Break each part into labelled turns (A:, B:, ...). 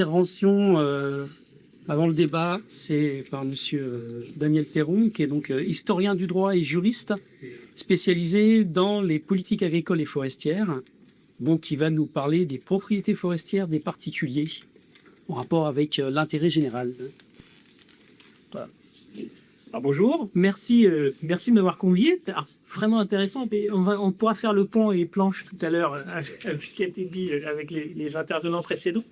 A: intervention avant le débat, c'est par Monsieur Daniel Théron, qui est donc historien du droit et juriste, spécialisé dans les politiques agricoles et forestières, donc qui va nous parler des propriétés forestières des particuliers en rapport avec l'intérêt général. Voilà. Alors, bonjour, merci de m'avoir convié. Vraiment intéressant. On pourra faire le pont et planche tout à l'heure avec ce qui a été dit avec les intervenants précédents.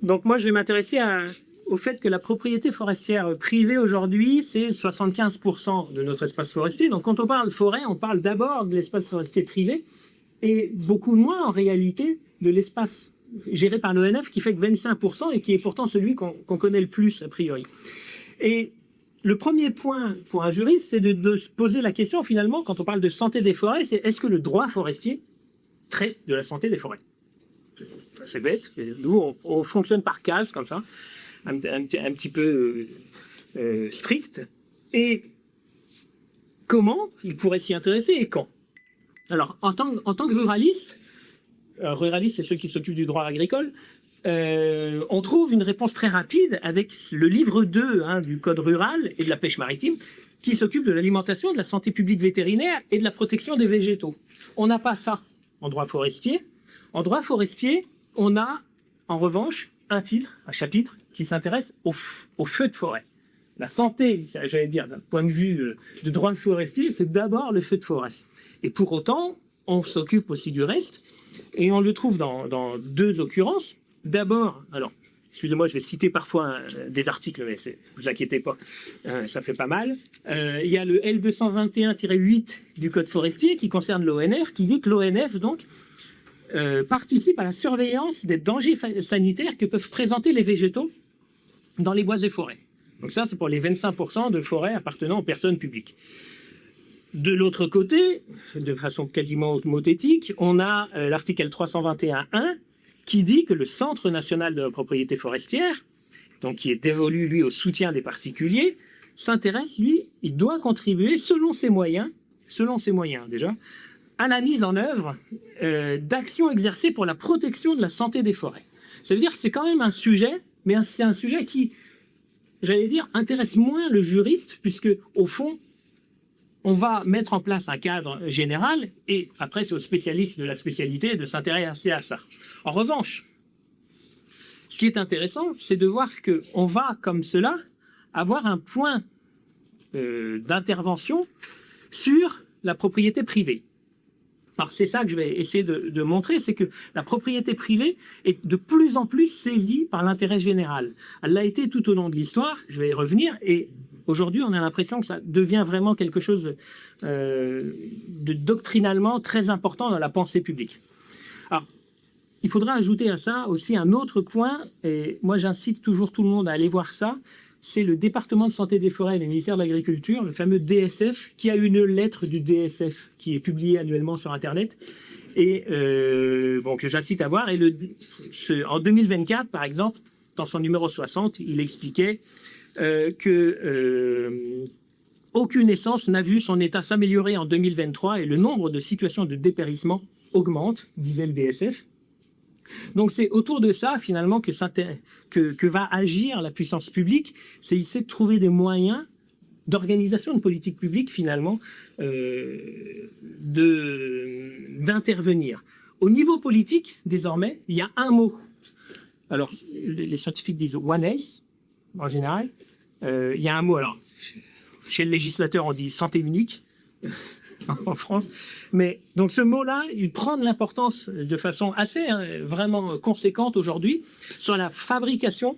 A: Donc moi, je vais m'intéresser au fait que la propriété forestière privée aujourd'hui, c'est 75% de notre espace forestier. Donc quand on parle forêt, on parle d'abord de l'espace forestier privé et beaucoup moins en réalité de l'espace géré par l'ONF qui fait que 25% et qui est pourtant celui qu'on connaît le plus a priori. Et le premier point pour un juriste, c'est de se poser la question finalement, quand on parle de santé des forêts, c'est est-ce que le droit forestier traite de la santé des forêts? C'est bête, nous on fonctionne par case comme ça, un petit peu strict. Et comment il pourrait s'y intéresser et quand? Alors en tant que ruraliste, c'est ceux qui s'occupent du droit agricole, on trouve une réponse très rapide avec le livre 2 du Code rural et de la pêche maritime qui s'occupe de l'alimentation, de la santé publique vétérinaire et de la protection des végétaux. On n'a pas ça en droit forestier. En droit forestier, on a en revanche un chapitre qui s'intéresse aux feux de forêt. La santé, j'allais dire, d'un point de vue de droit forestier, c'est d'abord le feu de forêt. Et pour autant, on s'occupe aussi du reste et on le trouve dans deux occurrences. D'abord, alors, excusez-moi, je vais citer parfois des articles, mais ne vous inquiétez pas, ça fait pas mal. Il y a le L221-8 du Code forestier qui concerne l'ONF, qui dit que l'ONF, donc, participe à la surveillance des dangers sanitaires que peuvent présenter les végétaux dans les bois et forêts. Donc ça, c'est pour les 25% de forêts appartenant aux personnes publiques. De l'autre côté, de façon quasiment homothétique, on a l'article 321.1 qui dit que le Centre national de la propriété forestière, donc qui est dévolu, lui, au soutien des particuliers, s'intéresse, lui, il doit contribuer, selon ses moyens déjà, à la mise en œuvre d'actions exercées pour la protection de la santé des forêts. Ça veut dire que c'est quand même un sujet, mais c'est un sujet qui, j'allais dire, intéresse moins le juriste, puisque, au fond, on va mettre en place un cadre général, et après, c'est aux spécialistes de la spécialité de s'intéresser à ça. En revanche, ce qui est intéressant, c'est de voir qu'on va, comme cela, avoir un point d'intervention sur la propriété privée. Alors c'est ça que je vais essayer de montrer, c'est que la propriété privée est de plus en plus saisie par l'intérêt général. Elle l'a été tout au long de l'histoire, je vais y revenir, et aujourd'hui on a l'impression que ça devient vraiment quelque chose de doctrinalement très important dans la pensée publique. Alors, il faudra ajouter à ça aussi un autre point, et moi j'incite toujours tout le monde à aller voir ça, c'est le département de santé des forêts et le ministère de l'Agriculture, le fameux DSF, qui a une lettre du DSF qui est publiée annuellement sur Internet et que j'incite à voir. Et en 2024, par exemple, dans son numéro 60, il expliquait aucune essence n'a vu son état s'améliorer en 2023 et le nombre de situations de dépérissement augmente, disait le DSF. Donc c'est autour de ça finalement que va agir la puissance publique, c'est essayer de trouver des moyens d'organisation de politique publique finalement d'intervenir. Au niveau politique, désormais, il y a un mot. Alors les scientifiques disent one ace en général. Il y a un mot, alors chez le législateur on dit santé unique en France, mais donc ce mot-là, il prend de l'importance de façon assez vraiment conséquente aujourd'hui sur la fabrication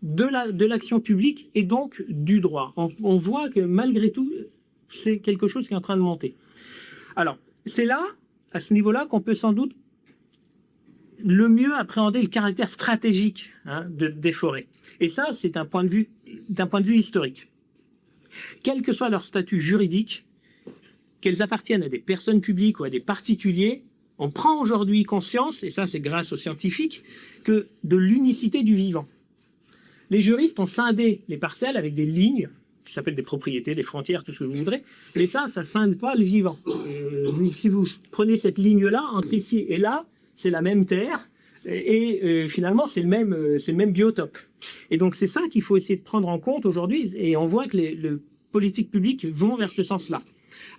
A: de l'action publique et donc du droit. On voit que malgré tout, c'est quelque chose qui est en train de monter. Alors, c'est là, à ce niveau-là, qu'on peut sans doute le mieux appréhender le caractère stratégique des forêts. Et ça, c'est d'un point de vue historique. Quel que soit leur statut juridique, qu'elles appartiennent à des personnes publiques ou à des particuliers, on prend aujourd'hui conscience, et ça c'est grâce aux scientifiques, que de l'unicité du vivant. Les juristes ont scindé les parcelles avec des lignes, qui s'appellent des propriétés, des frontières, tout ce que vous voudrez, mais ça ne scinde pas le vivant. Si vous prenez cette ligne-là, entre ici et là, c'est la même terre, Finalement, c'est le même biotope. Et donc, c'est ça qu'il faut essayer de prendre en compte aujourd'hui. Et on voit que les politiques publiques vont vers ce sens-là.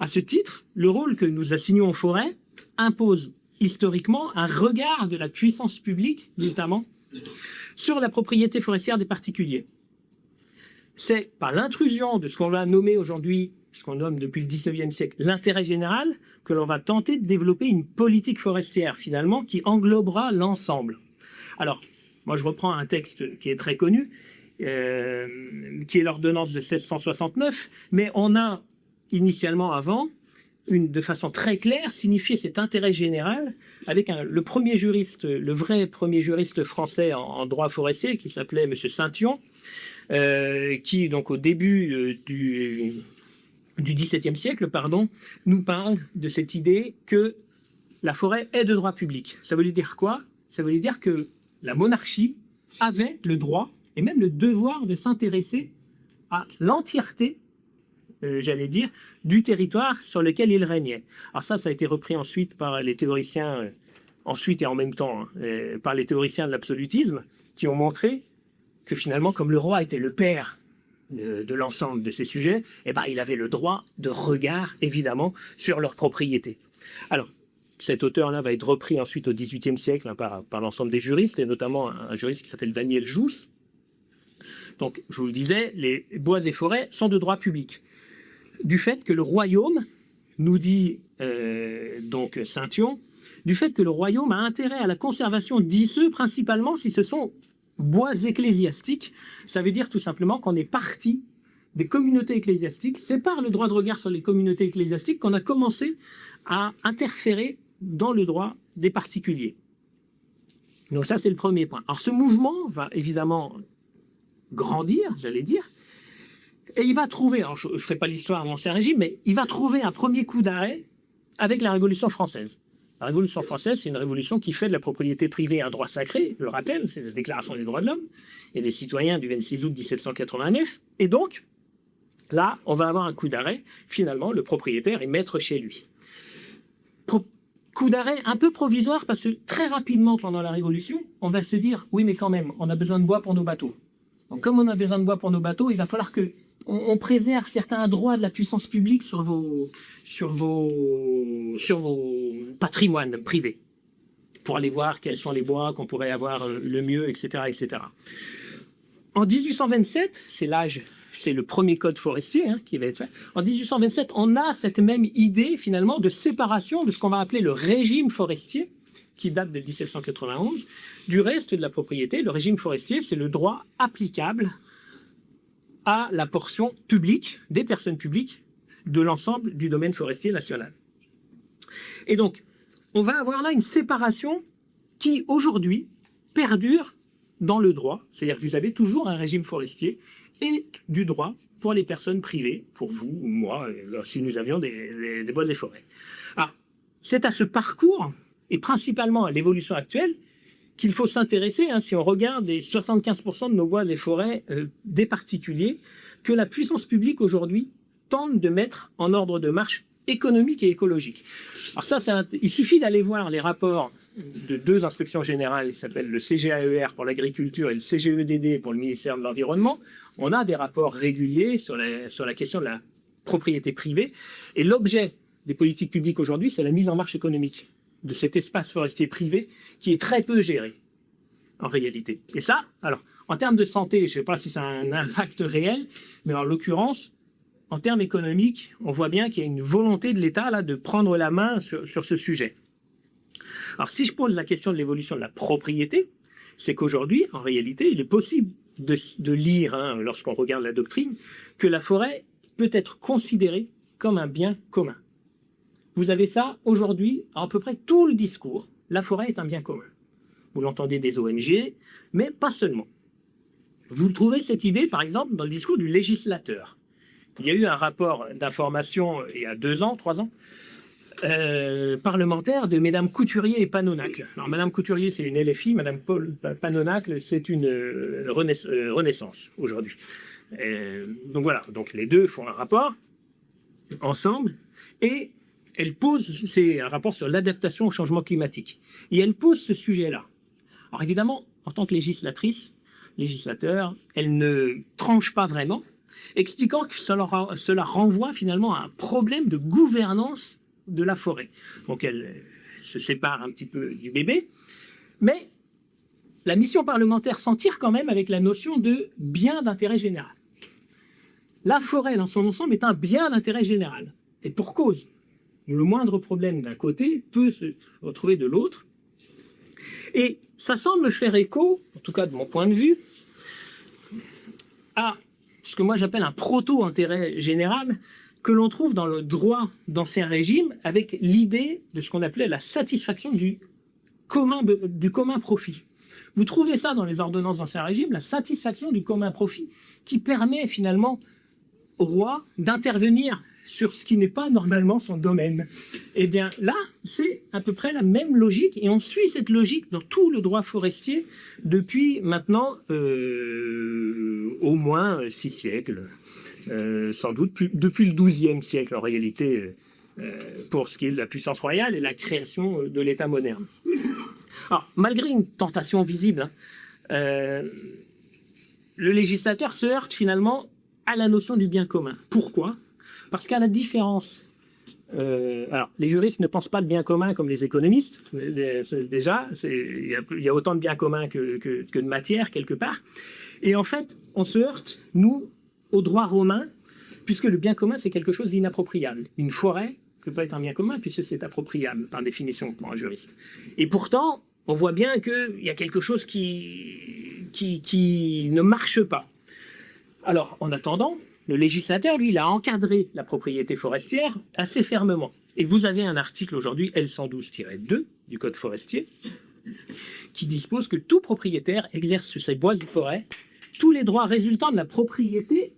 A: À ce titre, le rôle que nous assignons aux forêts impose historiquement un regard de la puissance publique, notamment, sur la propriété forestière des particuliers. C'est par l'intrusion de ce qu'on va nommer aujourd'hui, ce qu'on nomme depuis le 19e siècle, l'intérêt général, que l'on va tenter de développer une politique forestière, finalement, qui englobera l'ensemble. Alors, moi je reprends un texte qui est très connu, qui est l'ordonnance de 1669, mais on a initialement avant, de façon très claire, signifié cet intérêt général avec le premier juriste, le vrai premier juriste français en droit forestier, qui s'appelait M. Saint-Yon, qui, donc, au début du XVIIe siècle, nous parle de cette idée que la forêt est de droit public. Ça veut dire quoi? Ça veut dire que la monarchie avait le droit et même le devoir de s'intéresser à l'entièreté, j'allais dire, du territoire sur lequel il régnait. Alors ça a été repris ensuite par les théoriciens, ensuite et en même temps, par les théoriciens de l'absolutisme, qui ont montré que finalement, comme le roi était le père de l'ensemble de ces sujets, eh ben, il avait le droit de regard, évidemment, sur leur propriété. Alors, cet auteur-là va être repris ensuite au XVIIIe siècle, hein, par l'ensemble des juristes, et notamment un juriste qui s'appelle Daniel Jousse. Donc, je vous le disais, les bois et forêts sont de droit public. Du fait que le royaume, nous dit donc Saint-Yon, du fait que le royaume a intérêt à la conservation d'iceux, principalement si ce sont bois ecclésiastiques, ça veut dire tout simplement qu'on est parti des communautés ecclésiastiques, c'est par le droit de regard sur les communautés ecclésiastiques qu'on a commencé à interférer dans le droit des particuliers. Donc ça, c'est le premier point. Alors ce mouvement va évidemment grandir, j'allais dire, et il va trouver, alors je ne fais pas l'histoire de l'Ancien Régime, mais il va trouver un premier coup d'arrêt avec la Révolution française. La Révolution française, c'est une révolution qui fait de la propriété privée un droit sacré, je le rappelle, c'est la Déclaration des droits de l'homme et des citoyens du 26 août 1789. Et donc, là, on va avoir un coup d'arrêt. Finalement, le propriétaire est maître chez lui. Coup d'arrêt un peu provisoire parce que très rapidement, pendant la Révolution, on va se dire, oui, mais quand même, on a besoin de bois pour nos bateaux. Donc, comme on a besoin de bois pour nos bateaux, il va falloir que on préserve certains droits de la puissance publique sur vos patrimoines privés, pour aller voir quels sont les bois qu'on pourrait avoir le mieux, etc., etc. En 1827, c'est le premier code forestier qui va être fait. En 1827, on a cette même idée finalement de séparation de ce qu'on va appeler le régime forestier, qui date de 1791, du reste de la propriété. Le régime forestier, c'est le droit applicable à la portion publique, des personnes publiques, de l'ensemble du domaine forestier national. Et donc, on va avoir là une séparation qui, aujourd'hui, perdure dans le droit. C'est-à-dire que vous avez toujours un régime forestier et du droit pour les personnes privées, pour vous ou moi, si nous avions des bois et forêts. Alors, c'est à ce parcours, et principalement à l'évolution actuelle, qu'il faut s'intéresser, si on regarde les 75% de nos bois et forêts des particuliers, que la puissance publique aujourd'hui tente de mettre en ordre de marche économique et écologique. Alors ça, il suffit d'aller voir les rapports de deux inspections générales, qui s'appellent le CGAER pour l'agriculture et le CGEDD pour le ministère de l'Environnement. On a des rapports réguliers sur la question de la propriété privée, et l'objet des politiques publiques aujourd'hui, c'est la mise en marche économique de cet espace forestier privé qui est très peu géré, en réalité. Et ça, alors, en termes de santé, je ne sais pas si ça a un impact réel, mais en l'occurrence, en termes économiques, on voit bien qu'il y a une volonté de l'État là de prendre la main sur ce sujet. Alors, si je pose la question de l'évolution de la propriété, c'est qu'aujourd'hui, en réalité, il est possible de lire, lorsqu'on regarde la doctrine, que la forêt peut être considérée comme un bien commun. Vous avez ça aujourd'hui, à peu près tout le discours. La forêt est un bien commun. Vous l'entendez des ONG, mais pas seulement. Vous trouvez cette idée, par exemple, dans le discours du législateur. Il y a eu un rapport d'information il y a 2 ans, 3 ans, parlementaire de Mesdames Couturier et Panonacle. Alors, Madame Couturier, c'est une LFI, Madame Paul Panonacle, c'est une Renaissance aujourd'hui. Donc voilà, donc les deux font un rapport ensemble, et c'est un rapport sur l'adaptation au changement climatique. Et elle pose ce sujet-là. Alors évidemment, en tant que législateur, elle ne tranche pas vraiment, expliquant que cela renvoie finalement à un problème de gouvernance de la forêt. Donc elle se sépare un petit peu du bébé, mais la mission parlementaire s'en tire quand même avec la notion de bien d'intérêt général. La forêt dans son ensemble est un bien d'intérêt général, et pour cause. Le moindre problème d'un côté peut se retrouver de l'autre. Et ça semble faire écho, en tout cas de mon point de vue, à ce que moi j'appelle un proto-intérêt général que l'on trouve dans le droit d'Ancien Régime avec l'idée de ce qu'on appelait la satisfaction du commun profit. Vous trouvez ça dans les ordonnances d'Ancien Régime, la satisfaction du commun profit, qui permet finalement au roi d'intervenir sur ce qui n'est pas normalement son domaine. Eh bien là, c'est à peu près la même logique, et on suit cette logique dans tout le droit forestier depuis maintenant au moins 6 siècles, sans doute depuis le XIIe siècle en réalité, pour ce qui est de la puissance royale et la création de l'État moderne. Alors, malgré une tentation visible, le législateur se heurte finalement à la notion du bien commun. Pourquoi ? Parce qu'à la différence, alors les juristes ne pensent pas le bien commun comme les économistes, déjà, il y a autant de bien commun que de matière quelque part, et en fait, on se heurte, nous, au droit romain, puisque le bien commun, c'est quelque chose d'inappropriable. Une forêt ne peut pas être un bien commun, puisque c'est appropriable, par définition, pour un juriste. Et pourtant, on voit bien qu'il y a quelque chose qui ne marche pas. Alors, en attendant, le législateur, lui, il a encadré la propriété forestière assez fermement. Et vous avez un article aujourd'hui, L112-2 du Code forestier, qui dispose que tout propriétaire exerce sur ses bois et forêts tous les droits résultant de la propriété,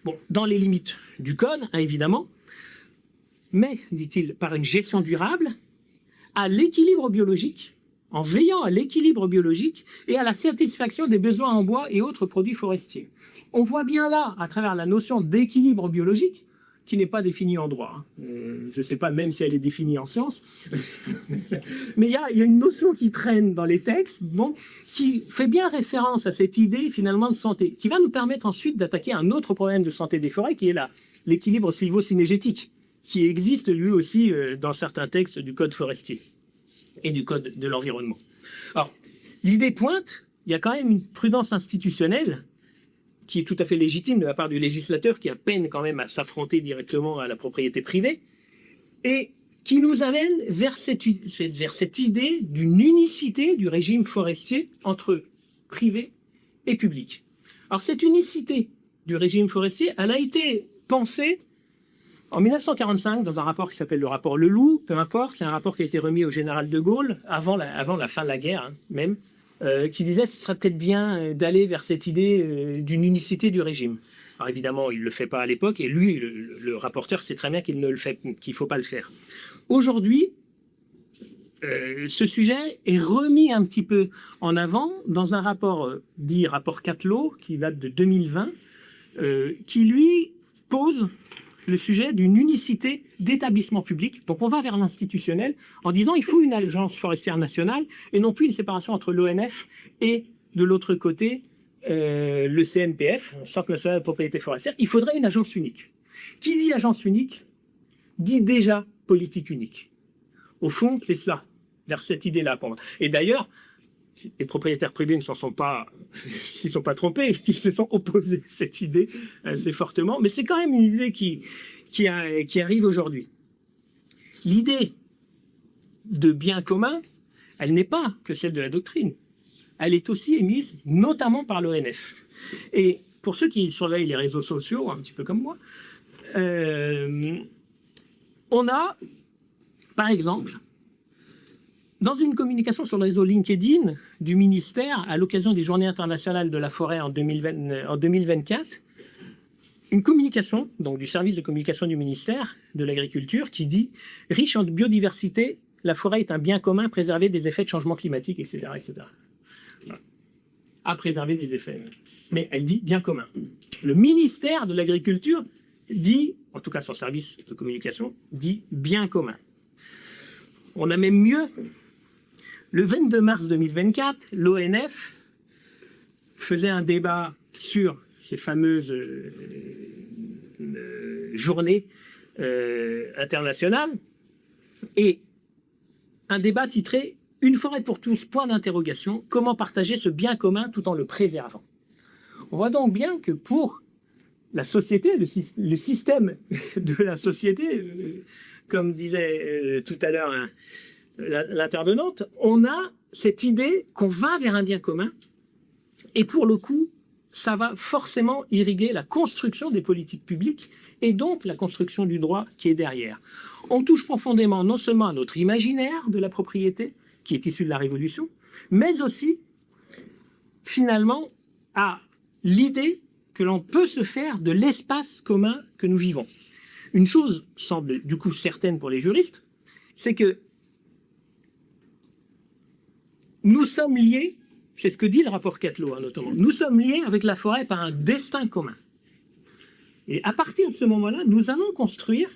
A: bon, dans les limites du Code, hein, évidemment, mais, dit-il, par une gestion durable, à l'équilibre biologique, en veillant à l'équilibre biologique et à la satisfaction des besoins en bois et autres produits forestiers. On voit bien là, à travers la notion d'équilibre biologique, qui n'est pas définie en droit. Je ne sais pas même si elle est définie en sciences, mais il y a une notion qui traîne dans les textes, bon, qui fait bien référence à cette idée finalement de santé, qui va nous permettre ensuite d'attaquer un autre problème de santé des forêts, qui est l'équilibre sylvo-cynégétique, qui existe lui aussi dans certains textes du Code forestier et du Code de l'environnement. Alors, l'idée pointe, il y a quand même une prudence institutionnelle qui est tout à fait légitime de la part du législateur, qui a peine quand même à s'affronter directement à la propriété privée, et qui nous amène vers cette idée d'une unicité du régime forestier entre privé et public. Alors cette unicité du régime forestier, elle a été pensée en 1945 dans un rapport qui s'appelle le rapport Leloup, peu importe, c'est un rapport qui a été remis au général de Gaulle, avant la fin de la guerre, hein, même, qui disait que ce serait peut-être bien d'aller vers cette idée d'une unicité du régime. Alors évidemment, il ne le fait pas à l'époque, et lui, le rapporteur, sait très bien qu'il ne faut pas le faire. Aujourd'hui, ce sujet est remis un petit peu en avant dans un rapport dit rapport Catelot, qui date de 2020, qui lui pose le sujet d'une unicité d'établissement public. Donc on va vers l'institutionnel en disant il faut une agence forestière nationale et non plus une séparation entre l'ONF et de l'autre côté le CNPF, Centre national de propriété forestière. Il faudrait une agence unique. Qui dit agence unique dit déjà politique unique. Au fond, c'est ça, vers cette idée-là pour moi. Et d'ailleurs, les propriétaires privés ne s'y sont pas trompés, ils se sont opposés à cette idée assez fortement, mais c'est quand même une idée qui arrive aujourd'hui. L'idée de bien commun, elle n'est pas que celle de la doctrine, elle est aussi émise notamment par l'ONF. Et pour ceux qui surveillent les réseaux sociaux, un petit peu comme moi, on a, par exemple, dans une communication sur le réseau LinkedIn du ministère, à l'occasion des Journées internationales de la forêt en 2024, une communication donc du service de communication du ministère de l'Agriculture qui dit « Riche en biodiversité, la forêt est un bien commun préservé des effets de changement climatique, etc. etc. » À préserver des effets. Mais elle dit « bien commun ». Le ministère de l'Agriculture dit, en tout cas son service de communication, dit « bien commun ». On a même mieux. Le 22 mars 2024, l'ONF faisait un débat sur ces fameuses journées internationales, et un débat titré « Une forêt pour tous, point d'interrogation, comment partager ce bien commun tout en le préservant ». On voit donc bien que pour la société, le système de la société, comme disait tout à l'heure l'intervenante, on a cette idée qu'on va vers un bien commun, et pour le coup, ça va forcément irriguer la construction des politiques publiques et donc la construction du droit qui est derrière. On touche profondément non seulement à notre imaginaire de la propriété, qui est issu de la Révolution, mais aussi, finalement, à l'idée que l'on peut se faire de l'espace commun que nous vivons. Une chose semble du coup certaine pour les juristes, c'est que nous sommes liés, c'est ce que dit le rapport Catelot notamment, nous sommes liés avec la forêt par un destin commun. Et à partir de ce moment-là, nous allons construire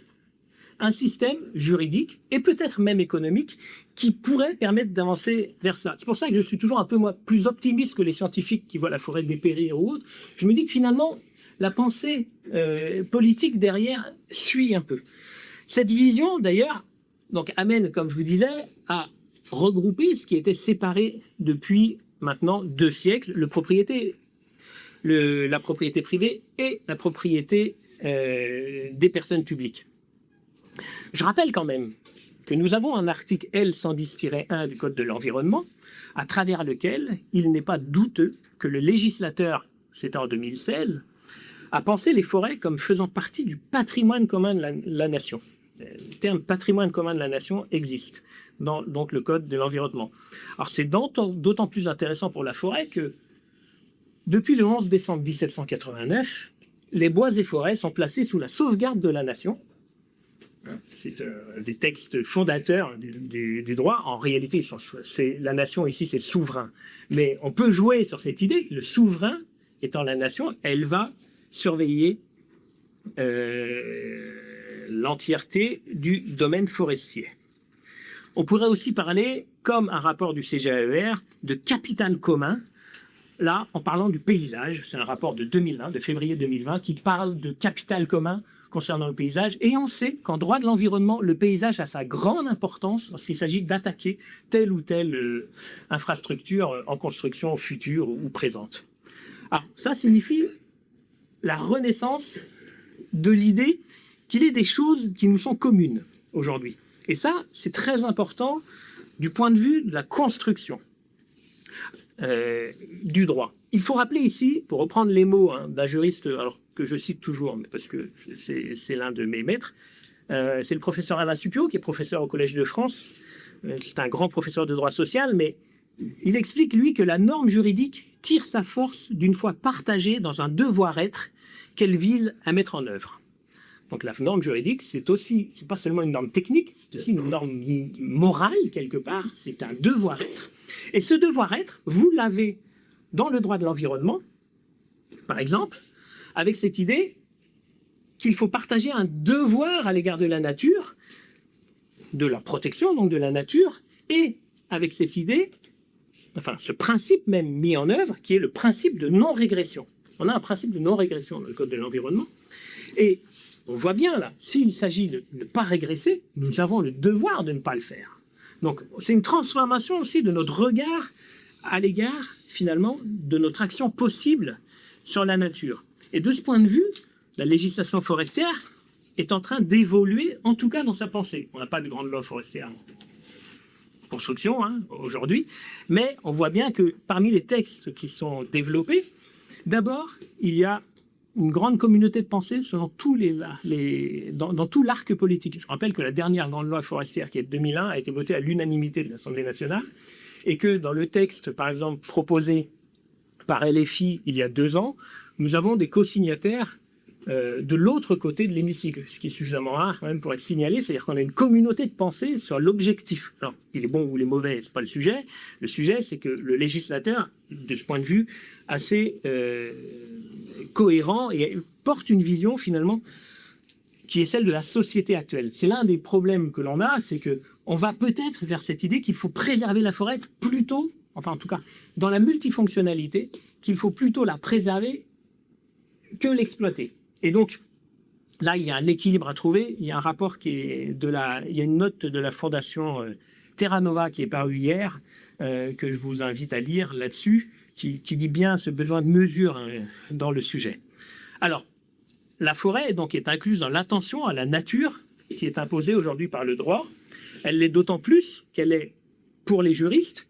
A: un système juridique et peut-être même économique qui pourrait permettre d'avancer vers ça. C'est pour ça que je suis toujours un peu plus optimiste que les scientifiques qui voient la forêt dépérir ou autre. Je me dis que finalement, la pensée politique derrière suit un peu. Cette vision, d'ailleurs, donc amène, comme je vous disais, à regrouper ce qui était séparé depuis maintenant 2 siècles, la propriété privée et la propriété des personnes publiques. Je rappelle quand même que nous avons un article L110-1 du Code de l'environnement, à travers lequel il n'est pas douteux que le législateur, c'était en 2016, a pensé les forêts comme faisant partie du patrimoine commun de la nation. Le terme patrimoine commun de la nation existe dans donc, le Code de l'environnement. Alors c'est d'autant plus intéressant pour la forêt que depuis le 11 décembre 1789, les bois et forêts sont placés sous la sauvegarde de la nation. C'est des textes fondateurs du droit. En réalité, la nation ici, c'est le souverain. Mais on peut jouer sur cette idée, le souverain étant la nation, elle va surveiller l'entièreté du domaine forestier. On pourrait aussi parler, comme un rapport du CGAER, de capital commun, là, en parlant du paysage. C'est un rapport de 2020, de février 2020, qui parle de capital commun concernant le paysage. Et on sait qu'en droit de l'environnement, le paysage a sa grande importance lorsqu'il s'agit d'attaquer telle ou telle infrastructure en construction future ou présente. Alors, ça signifie la renaissance de l'idée qu'il y ait des choses qui nous sont communes aujourd'hui. Et ça, c'est très important du point de vue de la construction du droit. Il faut rappeler ici, pour reprendre les mots d'un juriste, alors que je cite toujours, mais parce que c'est l'un de mes maîtres, c'est le professeur Alain Suppiot, qui est professeur au Collège de France. C'est un grand professeur de droit social, mais il explique, lui, que la norme juridique tire sa force d'une fois partagée dans un devoir-être qu'elle vise à mettre en œuvre. Donc la norme juridique, c'est pas seulement une norme technique, c'est aussi une norme morale, quelque part, c'est un devoir-être. Et ce devoir-être, vous l'avez dans le droit de l'environnement, par exemple, avec cette idée qu'il faut partager un devoir à l'égard de la nature, de la protection donc de la nature, et avec cette idée, enfin ce principe même mis en œuvre, qui est le principe de non-régression. On a un principe de non-régression dans le Code de l'environnement, et on voit bien là, s'il s'agit de ne pas régresser, nous avons le devoir de ne pas le faire. Donc c'est une transformation aussi de notre regard à l'égard, finalement, de notre action possible sur la nature. Et de ce point de vue, la législation forestière est en train d'évoluer, en tout cas dans sa pensée. On n'a pas de grande loi forestière en construction aujourd'hui, mais on voit bien que parmi les textes qui sont développés, d'abord, il y a une grande communauté de pensée selon dans tout l'arc politique. Je rappelle que la dernière grande loi forestière, qui est de 2001, a été votée à l'unanimité de l'Assemblée nationale, et que dans le texte, par exemple, proposé par LFI il y a 2 ans, nous avons des co-signataires de l'autre côté de l'hémicycle, ce qui est suffisamment rare quand même pour être signalé, c'est-à-dire qu'on a une communauté de pensée sur l'objectif. Alors, il est bon ou il est mauvais, c'est pas le sujet. Le sujet, c'est que le législateur, de ce point de vue, assez cohérent et porte une vision finalement qui est celle de la société actuelle. C'est l'un des problèmes que l'on a, c'est que on va peut-être vers cette idée qu'il faut préserver la forêt plutôt, enfin en tout cas dans la multifonctionnalité, qu'il faut plutôt la préserver que l'exploiter. Et donc, là, il y a un équilibre à trouver. Il y a un rapport il y a une note de la fondation Terra Nova qui est parue hier, que je vous invite à lire là-dessus, qui dit bien ce besoin de mesure dans le sujet. Alors, la forêt donc est incluse dans l'attention à la nature qui est imposée aujourd'hui par le droit. Elle l'est d'autant plus qu'elle est pour les juristes.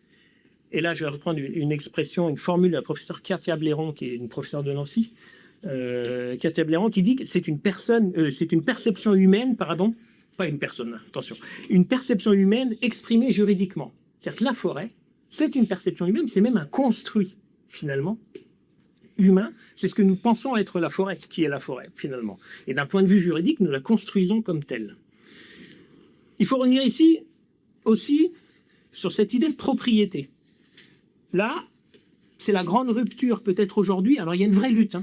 A: Et là, je vais reprendre une expression, une formule de la professeure Katia Blairon, qui est une professeure de Nancy, Katia Blairon, qui dit que c'est une perception humaine, pardon, pas une personne, attention, une perception humaine exprimée juridiquement. C'est-à-dire que la forêt, c'est une perception humaine, c'est même un construit, finalement, humain. C'est ce que nous pensons être la forêt, qui est la forêt, finalement. Et d'un point de vue juridique, nous la construisons comme telle. Il faut revenir ici aussi sur cette idée de propriété. Là, c'est la grande rupture peut-être aujourd'hui. Alors, il y a une vraie lutte.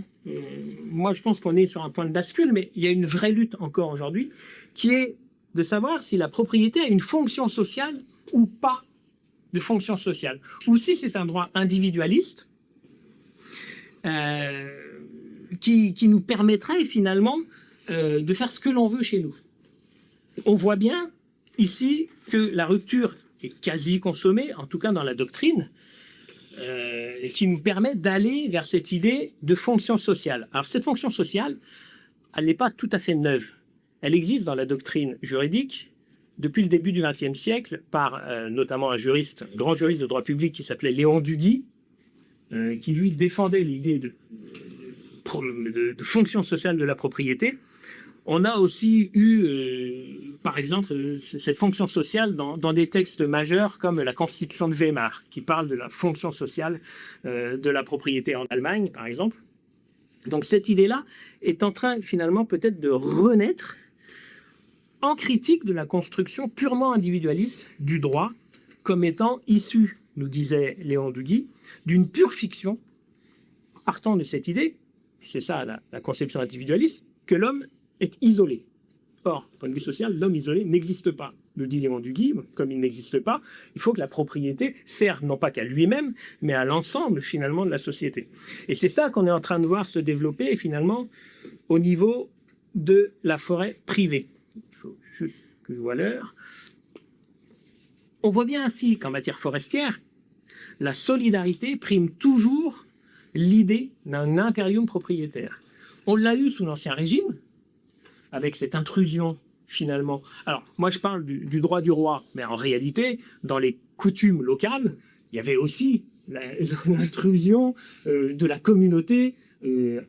A: Moi, je pense qu'on est sur un point de bascule, mais il y a une vraie lutte encore aujourd'hui, qui est de savoir si la propriété a une fonction sociale ou pas de fonction sociale. Ou si c'est un droit individualiste qui nous permettrait finalement de faire ce que l'on veut chez nous. On voit bien ici que la rupture est quasi consommée, en tout cas dans la doctrine, qui nous permet d'aller vers cette idée de fonction sociale. Alors cette fonction sociale, elle n'est pas tout à fait neuve. Elle existe dans la doctrine juridique depuis le début du XXe siècle par notamment un grand juriste de droit public qui s'appelait Léon Duguy, qui lui défendait l'idée de fonction sociale de la propriété. On a aussi eu, par exemple, cette fonction sociale dans des textes majeurs comme la Constitution de Weimar, qui parle de la fonction sociale de la propriété en Allemagne, par exemple. Donc cette idée-là est en train, finalement, peut-être de renaître en critique de la construction purement individualiste du droit comme étant issue, nous disait Léon Duguy, d'une pure fiction, partant de cette idée, c'est ça la conception individualiste, que l'homme est isolé. Or, du point de vue social, l'homme isolé n'existe pas. Le dit Léon Duguy, comme il n'existe pas, il faut que la propriété serve non pas qu'à lui-même, mais à l'ensemble, finalement, de la société. Et c'est ça qu'on est en train de voir se développer, finalement, au niveau de la forêt privée. Il faut juste que je vois l'heure. On voit bien ainsi qu'en matière forestière, la solidarité prime toujours l'idée d'un impérium propriétaire. On l'a eu sous l'Ancien Régime, avec cette intrusion, finalement. Alors, moi, je parle du droit du roi, mais en réalité, dans les coutumes locales, il y avait aussi l'intrusion de la communauté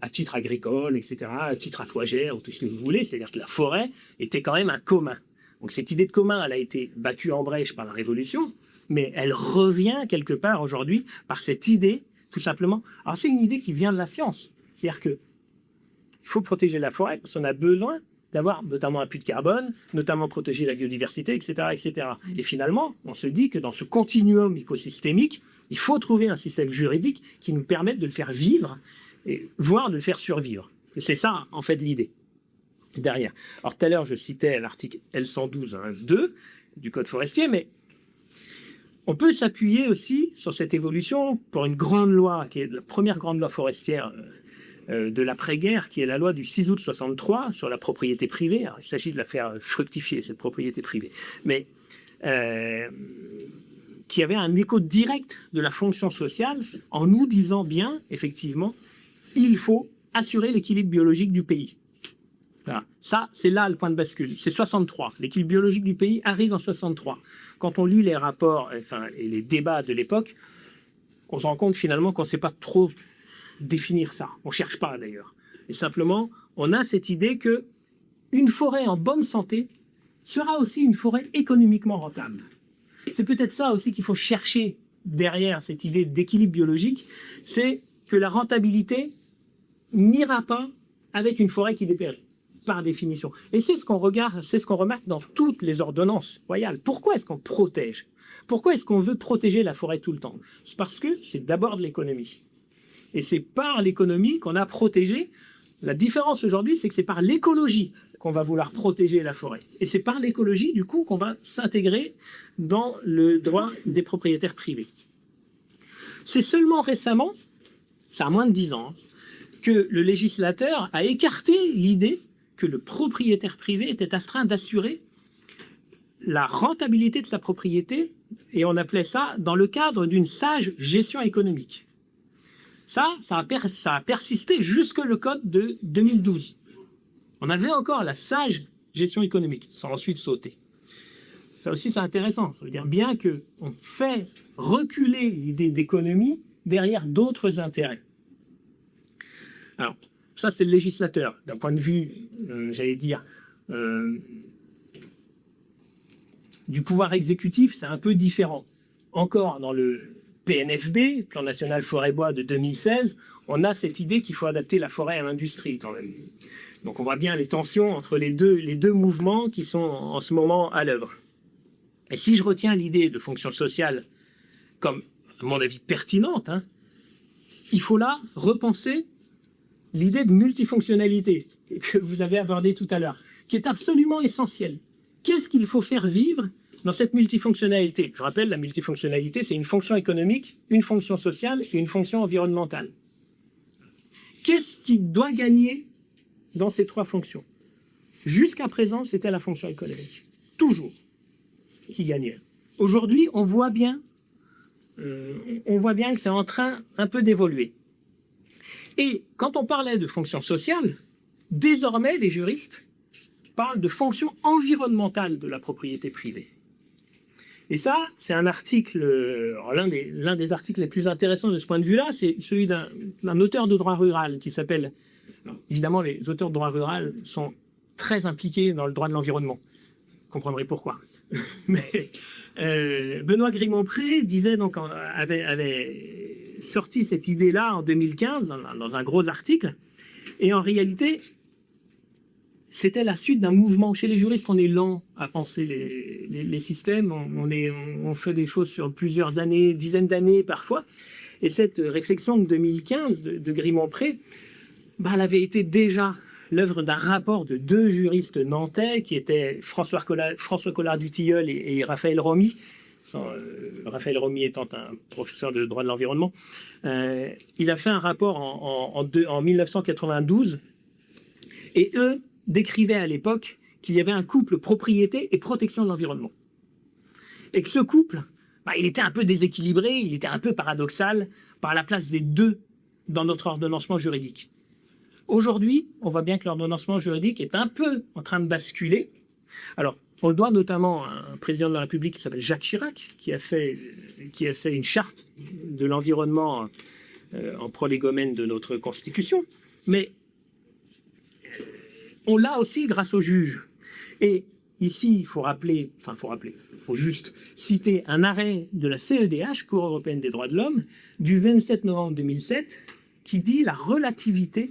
A: à titre agricole, etc., à titre à fougère, ou tout ce que vous voulez, c'est-à-dire que la forêt était quand même un commun. Donc, cette idée de commun, elle a été battue en brèche par la Révolution, mais elle revient quelque part aujourd'hui par cette idée, tout simplement. Alors, c'est une idée qui vient de la science. C'est-à-dire que il faut protéger la forêt parce qu'on a besoin d'avoir notamment un puits de carbone, notamment protéger la biodiversité, etc., etc. Et finalement, on se dit que dans ce continuum écosystémique, il faut trouver un système juridique qui nous permette de le faire vivre, et voire de le faire survivre. Et c'est ça, en fait, l'idée derrière. Alors, tout à l'heure, je citais l'article L112.1.2 du Code forestier, mais on peut s'appuyer aussi sur cette évolution pour une grande loi, qui est la première grande loi forestière de l'après-guerre, qui est la loi du 6 août 63 sur la propriété privée. Alors, il s'agit de la faire fructifier, cette propriété privée, mais qui avait un écho direct de la fonction sociale en nous disant bien, effectivement, il faut assurer l'équilibre biologique du pays. Voilà. Ça, c'est là le point de bascule. C'est 63. L'équilibre biologique du pays arrive en 63. Quand on lit les rapports et les débats de l'époque, on se rend compte finalement qu'on ne sait pas trop définir ça. On ne cherche pas d'ailleurs. Et simplement, on a cette idée que une forêt en bonne santé sera aussi une forêt économiquement rentable. C'est peut-être ça aussi qu'il faut chercher derrière cette idée d'équilibre biologique, c'est que la rentabilité n'ira pas avec une forêt qui dépérit, par définition. Et c'est ce qu'on regarde, c'est ce qu'on remarque dans toutes les ordonnances royales. Pourquoi est-ce qu'on protège? Pourquoi est-ce qu'on veut protéger la forêt tout le temps? C'est parce que c'est d'abord de l'économie. Et c'est par l'économie qu'on a protégé. La différence aujourd'hui, c'est que c'est par l'écologie. qu'on va vouloir protéger la forêt. Et c'est par l'écologie, du coup, qu'on va s'intégrer dans le droit des propriétaires privés. C'est seulement récemment, ça a moins de 10 ans, que le législateur a écarté l'idée que le propriétaire privé était astreint d'assurer la rentabilité de sa propriété, et on appelait ça dans le cadre d'une sage gestion économique. Ça a persisté jusque le code de 2012. On avait encore la sage gestion économique, sans ensuite sauter. Ça aussi, c'est intéressant. Ça veut dire bien qu'on fait reculer l'idée d'économie derrière d'autres intérêts. Alors, ça, c'est le législateur. D'un point de vue, j'allais dire, du pouvoir exécutif, c'est un peu différent. Encore dans le PNFB, Plan National Forêt-Bois de 2016, on a cette idée qu'il faut adapter la forêt à l'industrie quand même. Donc on voit bien les tensions entre les deux mouvements qui sont en ce moment à l'œuvre. Et si je retiens l'idée de fonction sociale comme, à mon avis, pertinente, il faut là repenser l'idée de multifonctionnalité que vous avez abordée tout à l'heure, qui est absolument essentielle. Qu'est-ce qu'il faut faire vivre dans cette multifonctionnalité? Je rappelle, la multifonctionnalité, c'est une fonction économique, une fonction sociale et une fonction environnementale. Qu'est-ce qui doit gagner dans ces trois fonctions? Jusqu'à présent, c'était la fonction économique. Toujours qui gagnait. Aujourd'hui, on voit bien que c'est en train un peu d'évoluer. Et quand on parlait de fonction sociale, désormais, les juristes parlent de fonction environnementale de la propriété privée. Et ça, c'est un article, l'un des articles les plus intéressants de ce point de vue-là, c'est celui d'un auteur de droit rural qui s'appelle... Évidemment, les auteurs de droit rural sont très impliqués dans le droit de l'environnement. Vous comprendrez pourquoi. Mais Benoît Grimont-Pré disait donc, avait sorti cette idée-là en 2015 dans un gros article. Et en réalité, c'était la suite d'un mouvement. Chez les juristes, on est lent à penser les systèmes. On fait des choses sur plusieurs années, dizaines d'années parfois. Et cette réflexion de 2015 de Grimont-Pré, elle avait été déjà l'œuvre d'un rapport de deux juristes nantais qui étaient François Collard du Tilleul et Raphaël Romy. Raphaël Romy étant un professeur de droit de l'environnement. Il a fait un rapport en 1992 et eux décrivaient à l'époque qu'il y avait un couple propriété et protection de l'environnement. Et que ce couple, il était un peu déséquilibré, il était un peu paradoxal par la place des deux dans notre ordonnancement juridique. Aujourd'hui, on voit bien que l'ordonnancement juridique est un peu en train de basculer. Alors, on le doit notamment à un président de la République qui s'appelle Jacques Chirac, qui a fait une charte de l'environnement en prolégomène de notre Constitution. Mais on l'a aussi grâce aux juges. Et ici, il faut juste citer un arrêt de la CEDH, Cour européenne des droits de l'homme, du 27 novembre 2007, qui dit la relativité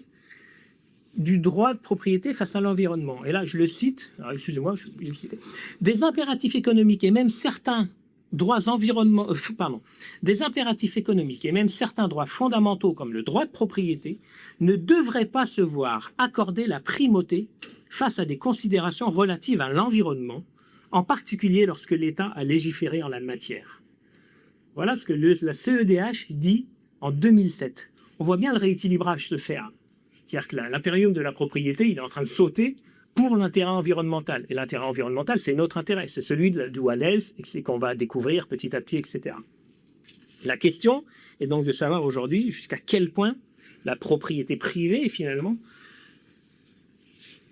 A: du droit de propriété face à l'environnement. Et là, je le cite, excusez-moi, je vais le citer. Des impératifs économiques et même certains droits des impératifs économiques et même certains droits fondamentaux comme le droit de propriété ne devraient pas se voir accorder la primauté face à des considérations relatives à l'environnement, en particulier lorsque l'État a légiféré en la matière. Voilà ce que la CEDH dit en 2007. On voit bien le rééquilibrage se faire. C'est-à-dire que l'impérium de la propriété, il est en train de sauter pour l'intérêt environnemental. Et l'intérêt environnemental, c'est notre intérêt. C'est celui du One Health, et c'est qu'on va découvrir petit à petit, etc. La question est donc de savoir aujourd'hui jusqu'à quel point la propriété privée, finalement,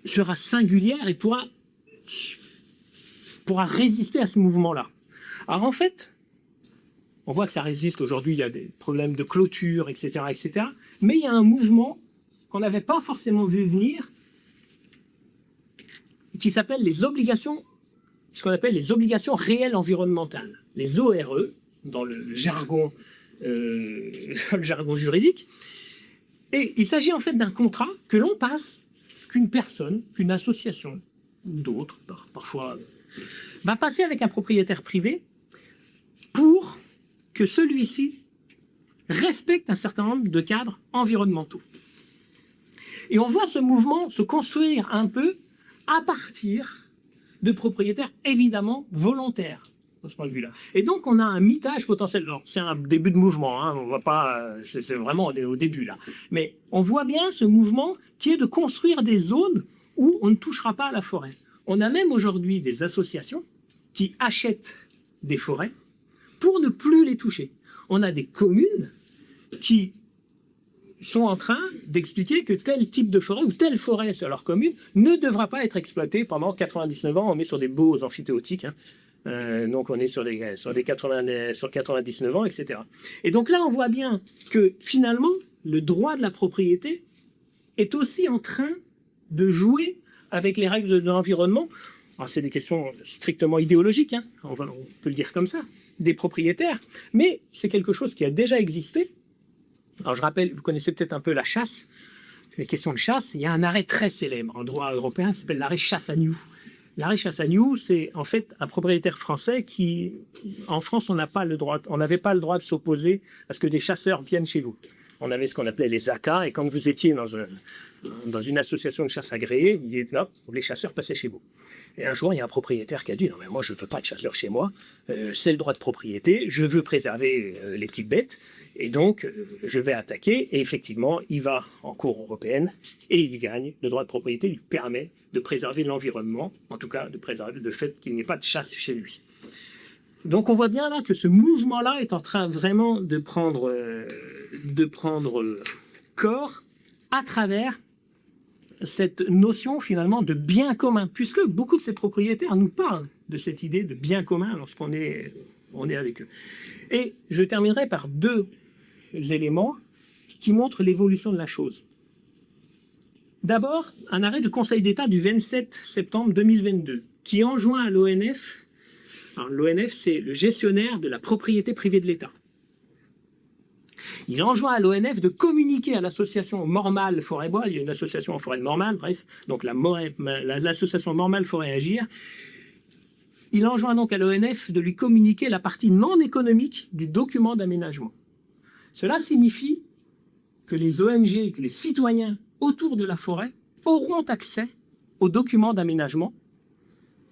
A: sera singulière et pourra résister à ce mouvement-là. Alors en fait, on voit que ça résiste aujourd'hui, il y a des problèmes de clôture, etc., etc. Mais il y a un mouvement qu'on n'avait pas forcément vu venir, qui s'appelle ce qu'on appelle les obligations réelles environnementales, les ORE, dans le jargon juridique. Et il s'agit en fait d'un contrat que l'on passe, qu'une personne, qu'une association, ou d'autres, parfois, va passer avec un propriétaire privé pour que celui-ci respecte un certain nombre de cadres environnementaux. Et on voit ce mouvement se construire un peu à partir de propriétaires évidemment volontaires, de ce point de vue-là. Et donc on a un mitage potentiel. Alors, c'est un début de mouvement, hein, on va pas, c'est vraiment au début là. Mais on voit bien ce mouvement qui est de construire des zones où on ne touchera pas à la forêt. On a même aujourd'hui des associations qui achètent des forêts pour ne plus les toucher. On a des communes qui sont en train d'expliquer que tel type de forêt ou telle forêt sur leur commune ne devra pas être exploitée pendant 99 ans. On met sur des beaux amphithéotiques, hein. Donc on est sur 99 ans, etc. Et donc là, on voit bien que finalement, le droit de la propriété est aussi en train de jouer avec les règles de l'environnement. Alors c'est des questions strictement idéologiques, hein, on peut le dire comme ça, des propriétaires, mais c'est quelque chose qui a déjà existé. Alors je rappelle, vous connaissez peut-être un peu la chasse, les questions de chasse. Il y a un arrêt très célèbre en droit européen, qui s'appelle l'arrêt Chassagne. L'arrêt Chassagne, c'est en fait un propriétaire français qui, en France, on n'avait pas le droit de s'opposer à ce que des chasseurs viennent chez vous. On avait ce qu'on appelait les ACA, et quand vous étiez dans une association de chasse agréée, les chasseurs passaient chez vous. Et un jour, il y a un propriétaire qui a dit « Non, mais moi, je ne veux pas de chasseurs chez moi. C'est le droit de propriété. Je veux préserver les petites bêtes. Et donc, je vais attaquer. » Et effectivement, il va en cour européenne et il gagne. Le droit de propriété lui permet de préserver l'environnement, en tout cas de préserver le fait qu'il n'y ait pas de chasse chez lui. Donc, on voit bien là que ce mouvement-là est en train vraiment de prendre corps à travers cette notion finalement de bien commun, puisque beaucoup de ces propriétaires nous parlent de cette idée de bien commun lorsqu'on est avec eux. Et je terminerai par deux éléments qui montrent l'évolution de la chose. D'abord, un arrêt du Conseil d'État du 27 septembre 2022 qui enjoint à l'ONF, l'ONF c'est le gestionnaire de la propriété privée de l'État, il enjoint à l'ONF de communiquer à l'association Mormal Forêt-Bois, il y a une association en forêt de Mormal, bref, donc l'association Mormal Forêt Agir, il enjoint donc à l'ONF de lui communiquer la partie non économique du document d'aménagement. Cela signifie que les ONG, que les citoyens autour de la forêt auront accès aux documents d'aménagement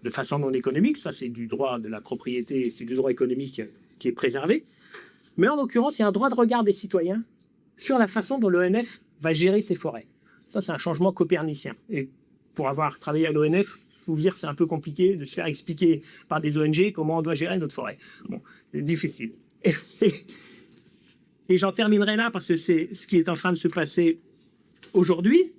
A: de façon non économique, ça c'est du droit de la propriété, c'est du droit économique qui est préservé. Mais en l'occurrence, il y a un droit de regard des citoyens sur la façon dont l'ONF va gérer ses forêts. Ça, c'est un changement copernicien. Et pour avoir travaillé à l'ONF, je peux vous dire que c'est un peu compliqué de se faire expliquer par des ONG comment on doit gérer notre forêt. Bon, c'est difficile. Et j'en terminerai là parce que c'est ce qui est en train de se passer aujourd'hui.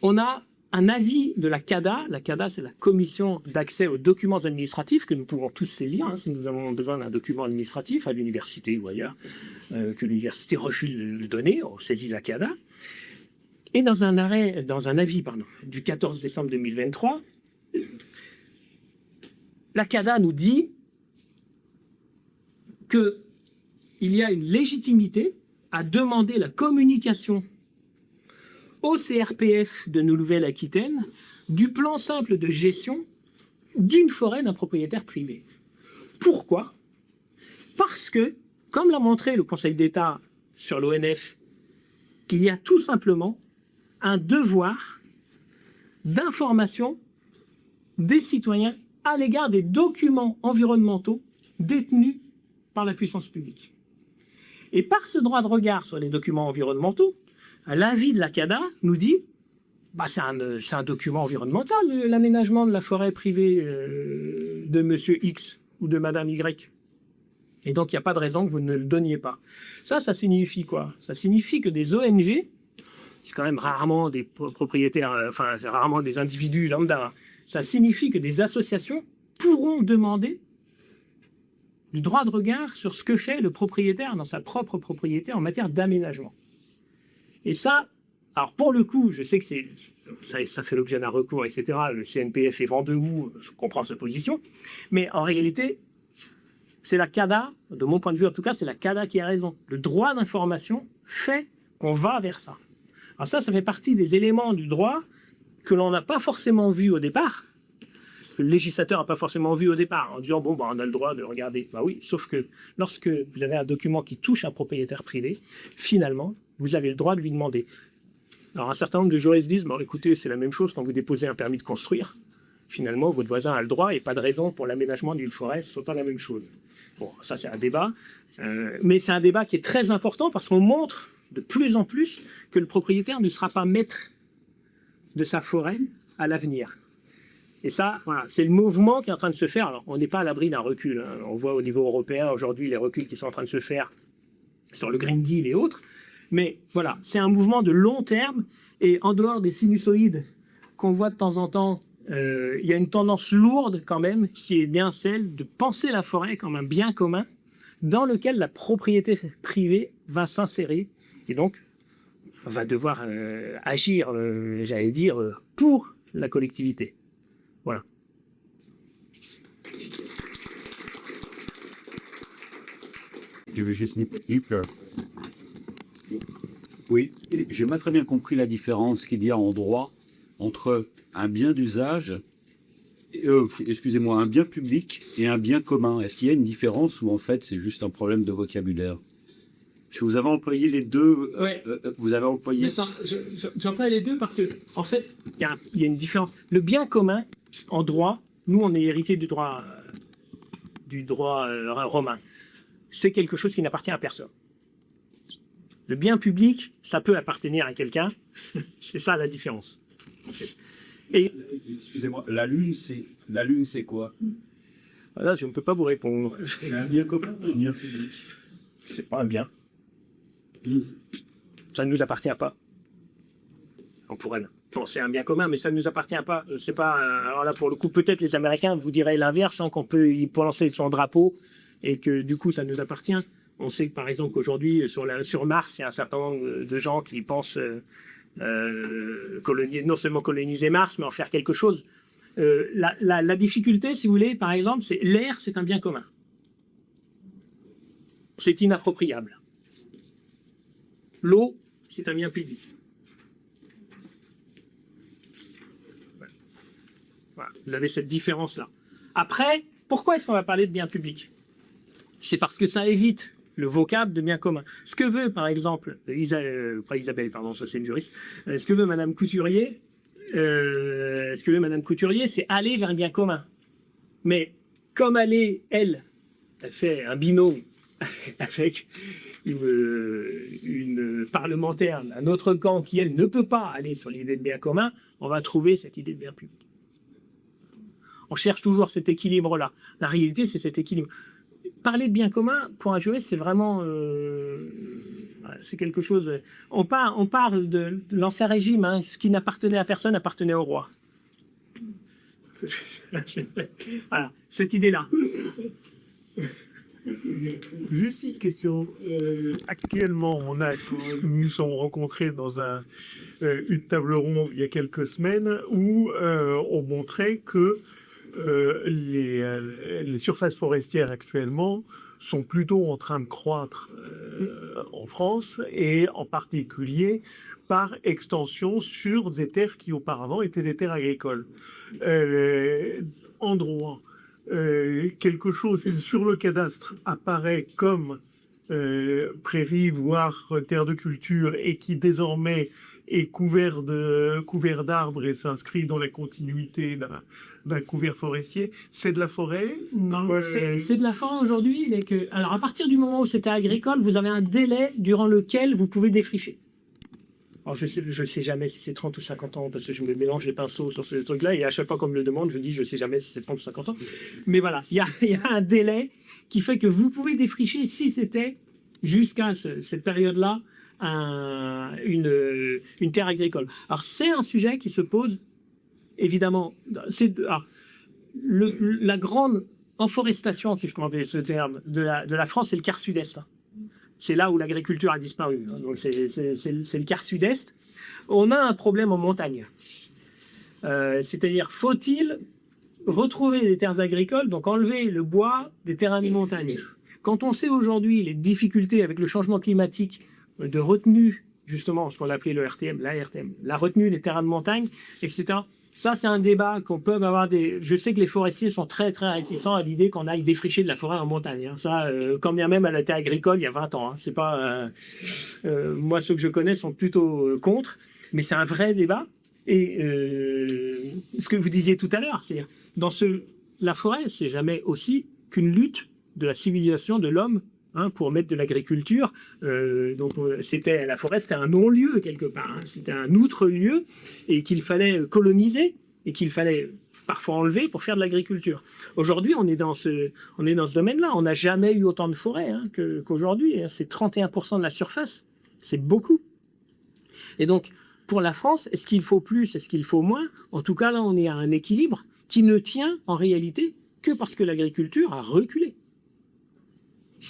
A: On a un avis de la CADA. La CADA, c'est la Commission d'accès aux documents administratifs que nous pouvons tous saisir hein, si nous avons besoin d'un document administratif à l'université ou ailleurs, que l'université refuse de le donner. On saisit la CADA. Et dans un avis du 14 décembre 2023, la CADA nous dit qu'il y a une légitimité à demander la communication au CRPF de Nouvelle-Aquitaine du plan simple de gestion d'une forêt d'un propriétaire privé. Pourquoi? Parce que, comme l'a montré le Conseil d'État sur l'ONF, il y a tout simplement un devoir d'information des citoyens à l'égard des documents environnementaux détenus par la puissance publique. Et par ce droit de regard sur les documents environnementaux, l'avis de la CADA nous dit c'est un document environnemental, l'aménagement de la forêt privée de monsieur X ou de madame Y. Et donc, il n'y a pas de raison que vous ne le donniez pas. Ça signifie quoi? Ça signifie que des ONG, c'est quand même rarement des propriétaires, enfin, rarement des individus lambda, ça signifie que des associations pourront demander du droit de regard sur ce que fait le propriétaire dans sa propre propriété en matière d'aménagement. Et ça, alors pour le coup, je sais que ça fait l'objet d'un recours, etc. Le CNPF est vent debout, je comprends cette position. Mais en réalité, c'est la CADA, de mon point de vue en tout cas, c'est la CADA qui a raison. Le droit d'information fait qu'on va vers ça. Alors ça fait partie des éléments du droit que l'on n'a pas forcément vu au départ. Le législateur n'a pas forcément vu au départ, en disant on a le droit de regarder. Oui, sauf que lorsque vous avez un document qui touche un propriétaire privé, finalement, vous avez le droit de lui demander Alors un certain nombre de juristes disent, bon écoutez, c'est la même chose quand vous déposez un permis de construire. Finalement, votre voisin a le droit et pas de raison pour l'aménagement d'une forêt, ce ne soit pas la même chose. Bon, ça c'est un débat, mais c'est un débat qui est très important parce qu'on montre de plus en plus que le propriétaire ne sera pas maître de sa forêt à l'avenir. Et ça, voilà, c'est le mouvement qui est en train de se faire. Alors, on n'est pas à l'abri d'un recul, hein. On voit au niveau européen aujourd'hui les reculs qui sont en train de se faire sur le Green Deal et autres. Mais voilà, c'est un mouvement de long terme. Et en dehors des sinusoïdes qu'on voit de temps en temps, il y a une tendance lourde quand même, qui est bien celle de penser la forêt comme un bien commun dans lequel la propriété privée va s'insérer et donc va devoir agir, j'allais dire, pour la collectivité. Voilà.
B: Oui, j'ai pas très bien compris la différence qu'il y a en droit entre un bien d'usage, excusez-moi, un bien public et un bien commun. Est-ce qu'il y a une différence ou en fait c'est juste un problème de vocabulaire? Parce que vous avez employé les deux.
A: Ouais.
B: Vous avez employé.
A: J'emploie les deux parce que, en fait, il y a une différence. Le bien commun, en droit, nous on est hérité du droit romain. C'est quelque chose qui n'appartient à personne. Le bien public, ça peut appartenir à quelqu'un. C'est ça la différence. En fait. Et
B: Excusez-moi, la lune c'est quoi?
A: là, je ne peux pas vous répondre.
B: C'est un bien commun, un bien public.
A: C'est pas un bien. Ça ne nous appartient pas. On pourrait penser à un bien commun, mais ça ne nous appartient pas. C'est pas. Alors là, pour le coup, peut-être les Américains vous diraient l'inverse, hein, qu'on peut y lancer son drapeau et que du coup, ça nous appartient. On sait par exemple qu'aujourd'hui, sur Mars, il y a un certain nombre de gens qui pensent non seulement coloniser Mars, mais en faire quelque chose. La difficulté, si vous voulez, par exemple, c'est l'air, c'est un bien commun. C'est inappropriable. L'eau, c'est un bien public. Voilà. Vous avez cette différence-là. Après, pourquoi est-ce qu'on va parler de bien public? C'est parce que ça évite le vocable de bien commun. Ce que veut, par exemple, pas Isabelle, pardon, ça c'est une juriste, ce que veut Madame Couturier, c'est aller vers un bien commun. Mais comme elle fait un binôme avec une parlementaire d'un autre camp qui, elle, ne peut pas aller sur l'idée de bien commun, on va trouver cette idée de bien public. On cherche toujours cet équilibre-là. La réalité, c'est cet équilibre. Parler de bien commun, pour un juriste, c'est vraiment... c'est quelque chose... On parle de l'ancien régime, hein, ce qui n'appartenait à personne appartenait au roi. Voilà, cette idée-là.
C: Juste une question. Actuellement, nous nous sommes rencontrés dans une table ronde il y a quelques semaines où on montrait que les surfaces forestières actuellement sont plutôt en train de croître en France et en particulier par extension sur des terres qui auparavant étaient des terres agricoles. En droit, quelque chose sur le cadastre apparaît comme prairie, voire terre de culture, et qui désormais est couvert d'arbres et s'inscrit dans la continuité d'un couvert forestier, c'est de la forêt?
A: Non, c'est de la forêt aujourd'hui. Alors à partir du moment où c'était agricole, vous avez un délai durant lequel vous pouvez défricher. Alors je sais jamais si c'est 30 ou 50 ans, parce que je me mélange les pinceaux sur ce truc-là, et à chaque fois qu'on me le demande, je dis je sais jamais si c'est 30 ou 50 ans. Mais voilà, il y a un délai qui fait que vous pouvez défricher si c'était jusqu'à cette période-là une terre agricole. Alors c'est un sujet qui se pose, évidemment, la grande enforestation, si je peux employer ce terme, de la France, c'est le quart sud-est. C'est là où l'agriculture a disparu. Donc c'est le quart sud-est. On a un problème en montagne. C'est-à-dire, faut-il retrouver des terres agricoles, donc enlever le bois des terrains de montagne. Quand on sait aujourd'hui les difficultés avec le changement climatique de retenue, justement, ce qu'on appelait le RTM, la retenue des terrains de montagne, etc., Ça, c'est un débat qu'on peut avoir des. Je sais que les forestiers sont très très réticents à l'idée qu'on aille défricher de la forêt en montagne. Hein. Ça, quand bien même elle était agricole il y a 20 ans. Hein. C'est pas. Moi, ceux que je connais sont plutôt contre, mais c'est un vrai débat. Et ce que vous disiez tout à l'heure, c'est la forêt, c'est jamais aussi qu'une lutte de la civilisation de l'homme. Hein, pour mettre de l'agriculture, la forêt, c'était un non-lieu quelque part, hein, c'était un outre-lieu et qu'il fallait coloniser et qu'il fallait parfois enlever pour faire de l'agriculture. Aujourd'hui, on est dans ce domaine-là. On n'a jamais eu autant de forêts hein, qu'aujourd'hui. Hein, c'est 31% de la surface, c'est beaucoup. Et donc, pour la France, est-ce qu'il faut plus, est-ce qu'il faut moins? En tout cas, là, on est à un équilibre qui ne tient en réalité que parce que l'agriculture a reculé.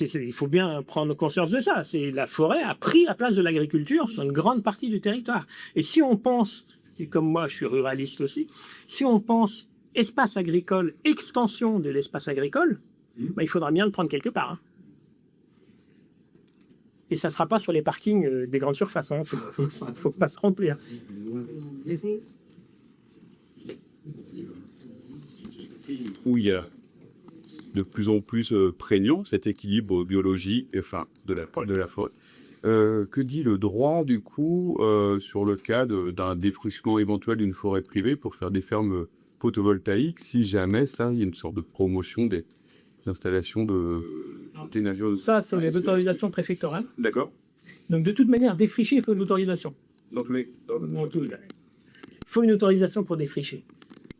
A: Il faut bien prendre conscience de ça. La forêt a pris la place de l'agriculture sur une grande partie du territoire. Et si on pense, et comme moi je suis ruraliste aussi, si on pense espace agricole, extension de l'espace agricole, il faudra bien le prendre quelque part. Hein. Et ça ne sera pas sur les parkings des grandes surfaces. Il ne faut pas se remplir.
D: Où il y a de plus en plus prégnant cet équilibre biologique, de la forêt. Que dit le droit, du coup, sur le cas d'un défrichement éventuel d'une forêt privée pour faire des fermes photovoltaïques, si jamais il y a une sorte de promotion des installations d'énergie.
A: Ça, c'est l'autorisation préfectorale.
D: D'accord.
A: Donc, de toute manière, défricher, il faut une autorisation. Il faut une autorisation pour défricher.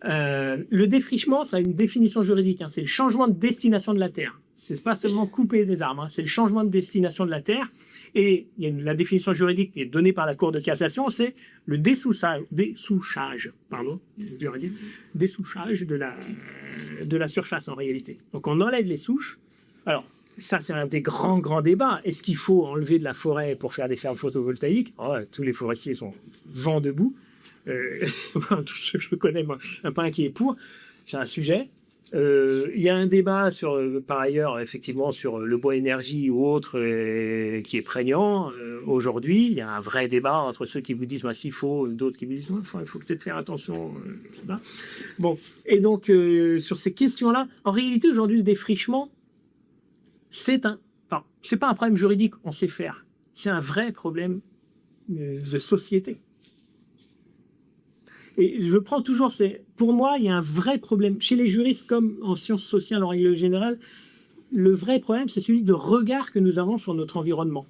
A: Le défrichement, ça a une définition juridique. Hein, c'est le changement de destination de la terre. C'est pas seulement couper des arbres. Hein, c'est le changement de destination de la terre. Et il y a la définition juridique qui est donnée par la Cour de cassation, c'est le dessouchage de la surface en réalité. Donc on enlève les souches. Alors ça, c'est un des grands débats. Est-ce qu'il faut enlever de la forêt pour faire des fermes photovoltaïques? Tous les forestiers sont vent debout. Tous ceux que je connais, moi, un pas qui est pour. C'est un sujet. Il y a un débat par ailleurs, effectivement, sur le bois énergie ou autre qui est prégnant. Aujourd'hui, il y a un vrai débat entre ceux qui vous disent s'il faut, d'autres qui vous disent il faut peut-être faire attention. Bon, et donc sur ces questions-là, en réalité, aujourd'hui, le défrichement, c'est pas un problème juridique, on sait faire. C'est un vrai problème de société. Et je prends toujours, pour moi, il y a un vrai problème. Chez les juristes, comme en sciences sociales en règle générale, le vrai problème, c'est celui de regard que nous avons sur notre environnement.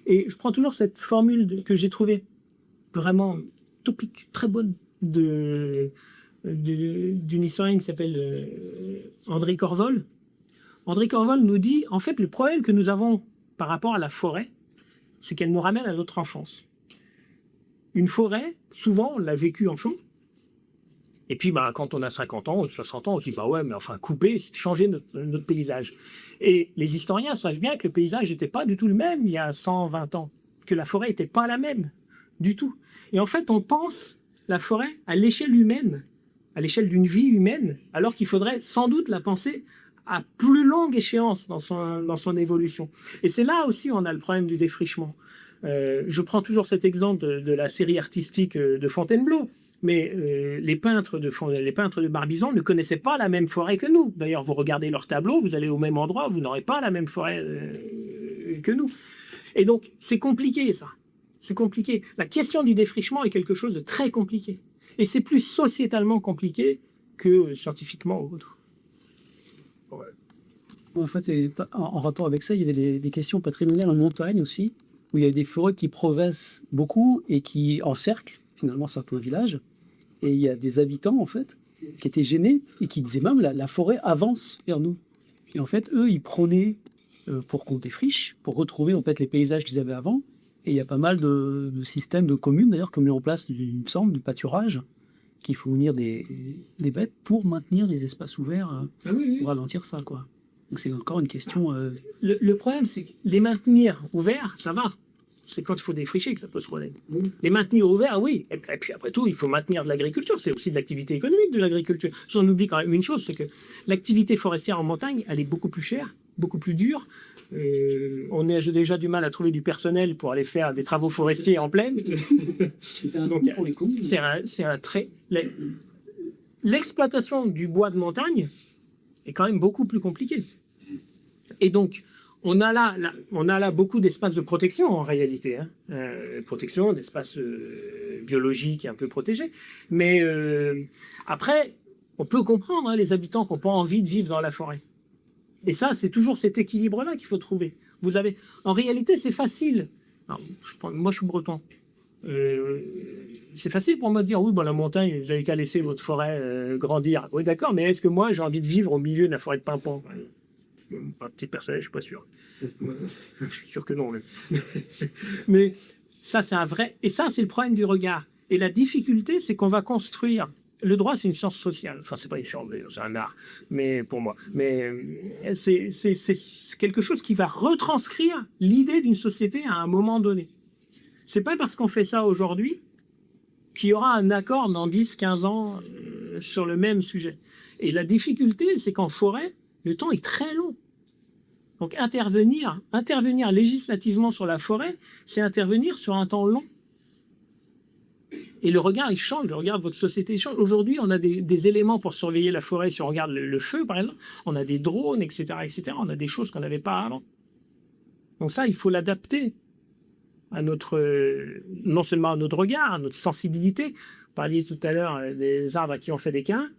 A: Et je prends toujours cette formule que j'ai trouvée vraiment topique, très bonne, d'une historienne qui s'appelle André Corvol. André Corvol nous dit, en fait, le problème que nous avons par rapport à la forêt, c'est qu'elle nous ramène à notre enfance. Une forêt, souvent, on l'a vécue enfant. Et puis, quand on a 50 ans ou 60 ans, on se dit, couper, c'est changer notre paysage. Et les historiens savent bien que le paysage n'était pas du tout le même il y a 120 ans, que la forêt n'était pas la même du tout. Et en fait, on pense la forêt à l'échelle humaine, à l'échelle d'une vie humaine, alors qu'il faudrait sans doute la penser à plus longue échéance dans son évolution. Et c'est là aussi où on a le problème du défrichement. Je prends toujours cet exemple de la série artistique de Fontainebleau. Mais les peintres de Barbizon ne connaissaient pas la même forêt que nous. D'ailleurs, vous regardez leur tableau, vous allez au même endroit, vous n'aurez pas la même forêt que nous. Et donc, c'est compliqué, ça. C'est compliqué. La question du défrichement est quelque chose de très compliqué. Et c'est plus sociétalement compliqué que scientifiquement ou autre.
E: Ouais. En fait, en rapport avec ça, il y avait des questions patrimoniales en montagne aussi, où il y a des forêts qui progressent beaucoup et qui encerclent finalement certains villages. Et il y a des habitants, en fait, qui étaient gênés et qui disaient même la forêt avance vers nous. Et en fait, eux, ils prônaient pour qu'on défriche, pour retrouver en fait les paysages qu'ils avaient avant. Et il y a pas mal de systèmes de communes, d'ailleurs, qui ont mis en place, il me semble, du pâturage, qui faut unir des bêtes pour maintenir les espaces ouverts, pour ralentir ça, quoi. Donc c'est encore une question...
A: Le problème, c'est que les maintenir ouverts, ça va. C'est quand il faut défricher que ça pose problème. Les maintenir ouverts, oui. Et puis après tout, il faut maintenir de l'agriculture. C'est aussi de l'activité économique de l'agriculture. On oublie quand même une chose, c'est que l'activité forestière en montagne, elle est beaucoup plus chère, beaucoup plus dure. On a déjà du mal à trouver du personnel pour aller faire des travaux forestiers en plaine. Donc, c'est un trait. l'exploitation du bois de montagne est quand même beaucoup plus compliquée. Et donc, on a là beaucoup d'espaces de protection en réalité, hein. Protection d'espaces biologiques un peu protégés. Mais après, on peut comprendre, hein, les habitants qui n'ont pas envie de vivre dans la forêt. Et ça, c'est toujours cet équilibre-là qu'il faut trouver. En réalité, c'est facile. Alors, moi, je suis breton. C'est facile pour moi de dire oui, bon, la montagne, vous n'avez qu'à laisser votre forêt grandir. Oui, d'accord, mais est-ce que moi, j'ai envie de vivre au milieu de la forêt de Paimpont? Un petit personnage, je suis pas sûr. Je suis sûr que non. Mais ça, c'est un vrai. Et ça, c'est le problème du regard. Et la difficulté, c'est qu'on va construire. Le droit, c'est une science sociale. Enfin, c'est pas une science, c'est un art. Mais pour moi, mais c'est quelque chose qui va retranscrire l'idée d'une société à un moment donné. C'est pas parce qu'on fait ça aujourd'hui qu'il y aura un accord dans 10, 15 ans sur le même sujet. Et la difficulté, c'est qu'en forêt, le temps est très long. Donc intervenir législativement sur la forêt, c'est intervenir sur un temps long. Et le regard, il change, le regard de votre société change. Aujourd'hui, on a des éléments pour surveiller la forêt. Si on regarde le feu, par exemple, on a des drones, etc., etc. On a des choses qu'on n'avait pas avant. Donc ça, il faut l'adapter à non seulement à notre regard, à notre sensibilité. Vous parliez tout à l'heure des arbres à qui on fait des câlins.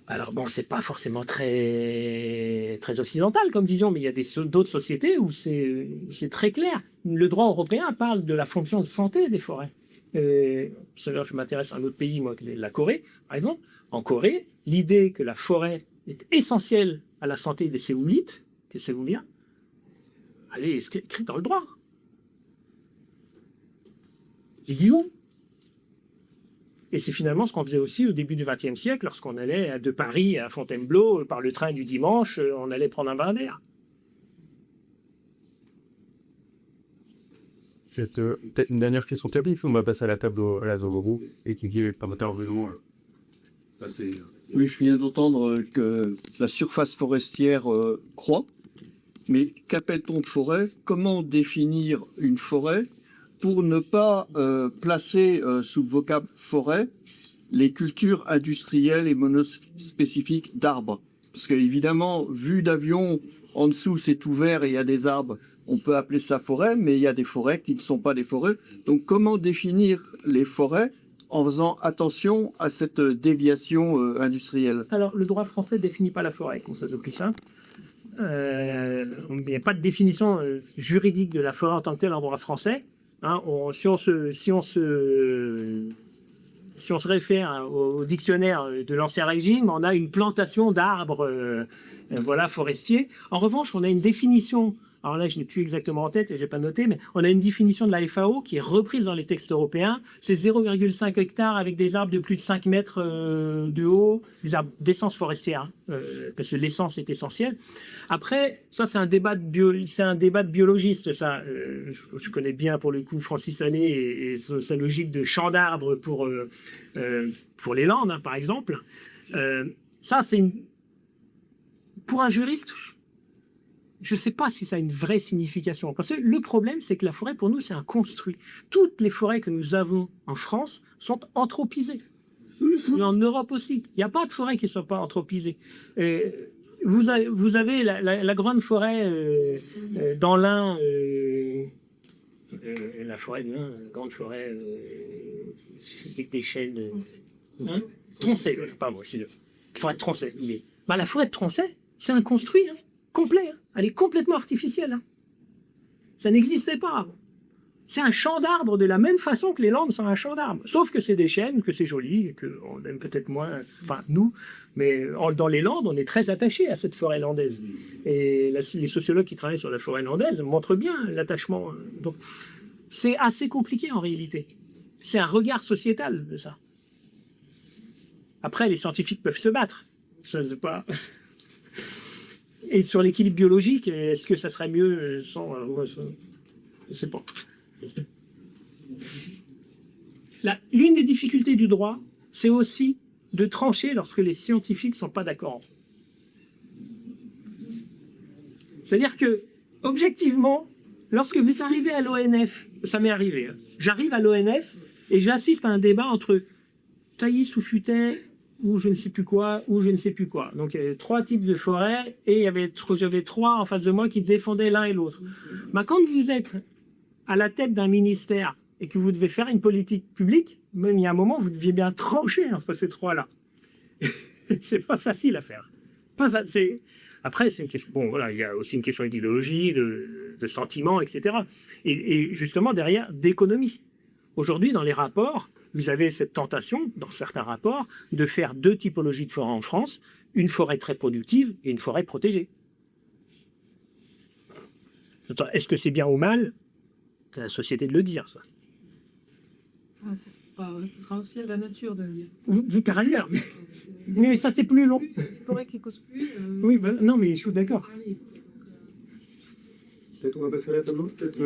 A: Alors bon, c'est pas forcément très, très occidental comme vision, mais il y a d'autres sociétés où c'est très clair. Le droit européen parle de la fonction de santé des forêts. Je m'intéresse à un autre pays, moi, la Corée, par exemple. En Corée, l'idée que la forêt est essentielle à la santé des séoulites, des séouliens, elle est écrite dans le droit. Ils y vont. Et c'est finalement ce qu'on faisait aussi au début du XXe siècle, lorsqu'on allait de Paris à Fontainebleau par le train du dimanche, on allait prendre un bain d'air.
D: Peut-être une dernière question technique, on va passer à la table à la Zogobu et qui est par intervenant.
F: Oui, je viens d'entendre que la surface forestière croît, mais qu'appelle-t-on de forêt? Comment définir une forêt pour ne pas placer sous le vocable forêt les cultures industrielles et monospécifiques d'arbres? Parce qu'évidemment, vu d'avion, en dessous c'est ouvert et il y a des arbres, on peut appeler ça forêt, mais il y a des forêts qui ne sont pas des forêts. Donc comment définir les forêts en faisant attention à cette déviation industrielle?
A: Alors, le droit français ne définit pas la forêt, comme ça c'est plus simple. Il n'y a pas de définition juridique de la forêt en tant que telle en droit français. Hein, si on se réfère au dictionnaire de l'Ancien Régime, on a une plantation d'arbres forestiers. En revanche, on a une définition, alors là je n'ai plus exactement en tête et je n'ai pas noté, mais on a une définition de la FAO qui est reprise dans les textes européens. C'est 0,5 hectares avec des arbres de plus de 5 mètres de haut, des arbres d'essence forestière, parce que l'essence est essentielle. Après, ça c'est un débat de biologiste, ça. Je connais bien pour le coup Francis Allais et sa logique de champ d'arbres pour les Landes, hein, par exemple. Ça c'est pour un juriste, je ne sais pas si ça a une vraie signification. Parce que le problème, c'est que la forêt, pour nous, c'est un construit. Toutes les forêts que nous avons en France sont anthropisées. Et en Europe aussi. Il n'y a pas de forêt qui ne soit pas anthropisée. Vous avez la grande forêt dans l'Ain, la forêt de l'Ain, grande forêt avec des chênes. Tronchet, pas moi, c'est la forêt de Tronchet. La forêt de Tronchet, c'est un construit complet. Hein. Elle est complètement artificielle. Hein. Ça n'existait pas avant. C'est un champ d'arbres de la même façon que les Landes sont un champ d'arbres. Sauf que c'est des chênes, que c'est joli, et qu'on aime peut-être moins, enfin nous, mais dans les Landes, on est très attaché à cette forêt landaise. Et les sociologues qui travaillent sur la forêt landaise montrent bien l'attachement. Donc c'est assez compliqué en réalité. C'est un regard sociétal de ça. Après, les scientifiques peuvent se battre. Ça, c'est pas... Et sur l'équilibre biologique, est-ce que ça serait mieux sans... je ne sais pas. L'une des difficultés du droit, c'est aussi de trancher lorsque les scientifiques ne sont pas d'accord. C'est-à-dire que, objectivement, lorsque vous arrivez à l'ONF, ça m'est arrivé, hein, j'arrive à l'ONF et j'assiste à un débat entre Thaïs ou Futet ou je ne sais plus quoi, ou je ne sais plus quoi. Donc il y avait 3 types de forêts et j'avais 3 en face de moi qui défendaient l'un et l'autre. Mais quand vous êtes à la tête d'un ministère et que vous devez faire une politique publique, même il y a un moment, vous deviez bien trancher entre ces 3-là. C'est pas facile à faire. Après, c'est une question. Bon, voilà, il y a aussi une question d'idéologie, de sentiments, etc. Et justement derrière, d'économie. Aujourd'hui, dans les rapports, vous avez cette tentation, dans certains rapports, de faire 2 typologies de forêts en France, une forêt très productive et une forêt protégée. Est-ce que c'est bien ou mal? C'est à la société de le dire, ça.
G: Ah, ce sera aussi à la nature de le dire.
A: Vous par ailleurs. Mais ça, c'est plus long.
G: Il faudrait qu'il cause plus.
A: Oui, non, mais je suis d'accord.
G: Donc,
H: Peut-être on va passer à la tableau. Peut-être